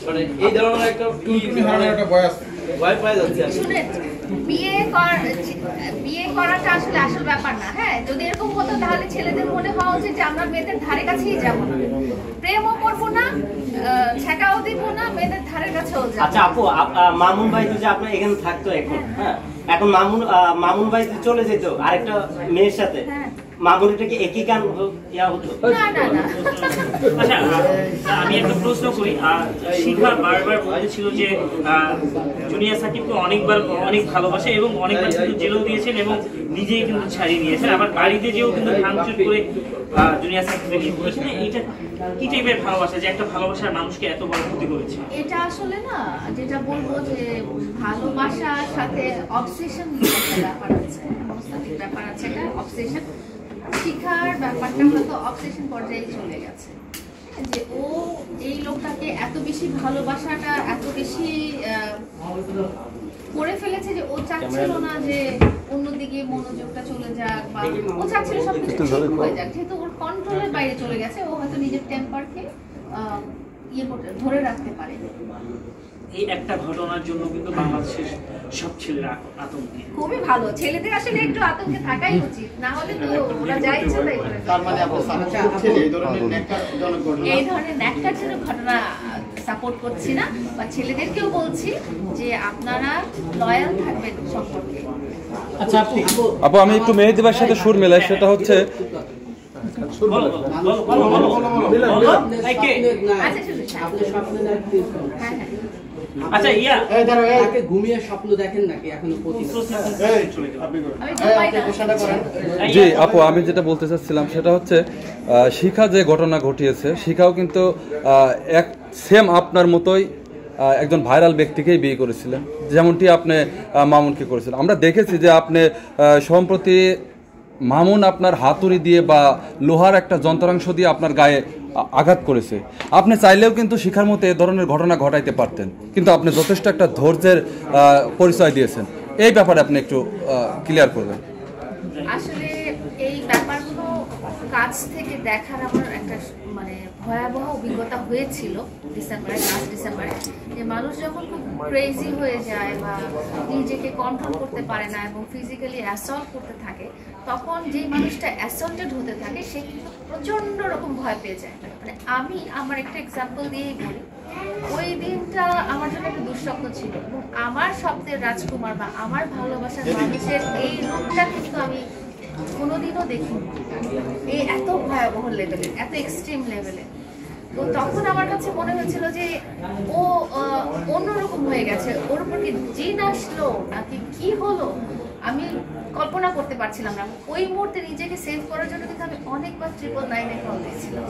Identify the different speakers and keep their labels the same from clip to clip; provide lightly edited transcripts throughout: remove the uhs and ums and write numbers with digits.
Speaker 1: মানে এই ধরনের একটা ভয় পাওয়া যাচ্ছে।
Speaker 2: শুনেন, বিয়ে করাটা আসলে আসল ব্যাপার না। হ্যাঁ, যদি এরকম হতো তাহলে ছেলেদের মনে হওয়া উচিত যে আমরা মেয়েদের ধারে কাছেই যাবো না, প্রেমও করবো না, ছেঁকাও দিব না, মেয়েদের ধারের কাছেও যাবো।
Speaker 3: আচ্ছা আপু, মামুন ভাই তো যে আপনার এখানে থাকতো এখন, হ্যাঁ, এখন মামুন ভাই চলে যেত আরেকটা মেয়ের সাথে, মামুনিটা কি একই গান ইয়া হতো?
Speaker 2: না না না।
Speaker 4: আচ্ছা, আমি একটা প্রশ্ন করি। শিখা বারবার বলেছিল যে জুনিয়র সাকিবকে অনেক ভালোবাসে এবং অনেকবার কিন্তু জেলেও দিয়েছেন এবং নিজেই কিন্তু ছাড়িয়ে নিয়েছেন, আবার বাড়িতে যেও কিন্তু ভাঙচুর করে জুনিয়র সাকিবকে নিয়ে করেছেন। এইটা কি টাইপের ভালোবাসা যে একটা ভালোবাসার মানুষকে এত বড় ক্ষতি করেছে?
Speaker 2: এটা আসলে না, যেটা বলবো যে ভালোবাসার সাথে অবসেশন ব্যাপার আছে, মনস্তাত্ত্বিক ব্যাপার আছে, এটা অবসেশন। শিখার ব্যাপারটা হয়তো অবসেশন পর্যায়ে চলে গেছে, যে ও এই লোকটাকে এত বেশি ভালোবাসাটা এত বেশি করে ফেলেছে যে ও চাচ্ছিল না যে অন্যদিকে মনোযোগটা চলে যাক, বা ও চাচ্ছিল সবকিছু ঠিক হয়ে যাক। যেহেতু ওর কন্ট্রোলের বাইরে চলে গেছে, ও হয়তো নিজের টেম্পারকে ধরে রাখতে পারে।
Speaker 4: এই একটা ঘটনার জন্য কিন্তু বাংলাদেশের সব ছেলেরা আতঙ্কে।
Speaker 2: খুবই ভালো, ছেলেদের আসলে একটু আতঙ্কে থাকাই উচিত, না হলে তো ওরা যা ইচ্ছে তাই করে।
Speaker 5: তার মানে আপনি সাপোর্ট করছেন এই ধরনের ন্যাক্কারজনক ঘটনা?
Speaker 2: এই ধরনের ন্যাক্কারজনক ঘটনা সাপোর্ট করছি না, বা ছেলেদেরকেও বলছি যে আপনারা লয়াল থাকবেন সম্পর্কে।
Speaker 6: আচ্ছা
Speaker 7: আপু, আমি একটু মেহেদী ভাইয়ের সাথে সুর মেলাই, সেটা হচ্ছে
Speaker 4: আচ্ছা ইয়া
Speaker 6: ঘুমিয়ে স্বপ্ন দেখেন নাকি এখনো?
Speaker 7: জি আপু, আমি যেটা বলতে চাচ্ছিলাম সেটা হচ্ছে শিখা যে ঘটনা ঘটিয়েছে, শিখাও কিন্তু এক সেম আপনার মতোই একজন ভাইরাল ব্যক্তিকেই বিয়ে করেছিলেন, যেমনটি আপনি মামুনকে করেছিলেন। আমরা দেখেছি যে আপনি সম্প্রতি মামুন আপনার হাতুড়ি দিয়ে বা লোহার একটা যন্ত্রাংশ দিয়ে আপনার গায়ে আঘাত করেছে। আপনি চাইলেও কিন্তু শিখার মতো এ ধরনের ঘটনা ঘটাইতে পারতেন, কিন্তু আপনি যথেষ্ট একটা ধৈর্যের পরিচয় দিয়েছেন। এই ব্যাপারে আপনি একটু ক্লিয়ার করবেন।
Speaker 2: আসলে এই ব্যাপারগুলো কাছ থেকে দেখার আমার একটা মানে ভয়াবহ অভিজ্ঞতা হয়েছিল লাস্ট ডিসেম্বরে, যে মানুষ যখন খুব ক্রেজি হয়ে যায় বা নিজেকে কন্ট্রোল করতে পারে না এবং ফিজিক্যালি অ্যাসল্ট করতে থাকে, তখন যেই মানুষটা অ্যাসল্টেড হতে থাকে সে কিন্তু প্রচন্ড রকম ভয় পেয়ে যায়। মানে আমি আমার একটা এক্সাম্পল দিয়েই বলি, ওই দিনটা আমার জন্য একটা দুঃস্বপ্ন ছিল এবং আমার স্বপ্নের রাজকুমার বা আমার ভালোবাসার মানুষের এই রূপটা কিন্তু আমি কোনোদিনও দেখিনি, এই এত ভয়াবহ লেভেলে, এত এক্সট্রিম লেভেলে। তো তখন আমার কাছে মনে হয়েছিল যে ও অন্যরকম হয়ে গেছে, ওর উপর কি জিন আসলো নাকি কি হলো আমি কল্পনা করতে পারছিলাম না। ওই মুহূর্তে নিজেকে সেভ করার জন্য কিন্তু আমি অনেকবার 999-এ কল দিয়েছিলাম।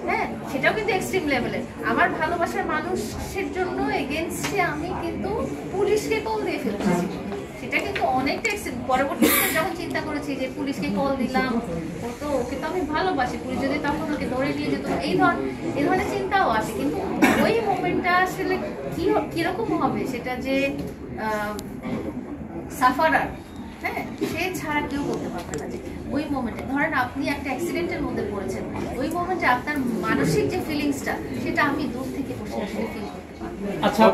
Speaker 2: হ্যাঁ, সেটাও কিন্তু এক্সট্রিম লেভেলের। আমার ভালোবাসার মানুষের জন্য এগেনস্টে আমি কিন্তু পুলিশকে কল দিয়ে ফেলেছি, সেটা কিন্তু অনেকটা এক্সট্রিম। পরবর্তীতে যখন চিন্তা করেছি যে পুলিশকে কল দিলাম, ও তো ওকে তো আমি ভালোবাসি, পুলিশ যদি তখন ওকে ধরে নিয়ে যেত, এই ধরনের চিন্তাও আসে। কিন্তু ওই মোমেন্টটা আসলে কিরকম হবে সেটা যে সাফারার, হ্যাঁ, সে ছাড়া কেউ বলতে পারবে না। যে ওই মোমেন্টে ধরেন আপনি একটা অ্যাক্সিডেন্টের মধ্যে পড়েছেন, ওই মোমেন্টে আপনার মানসিক যে ফিলিংসটা সেটা আমি দূর থেকে বসে আসলে ফিল করতে পারবো।
Speaker 6: আচ্ছা।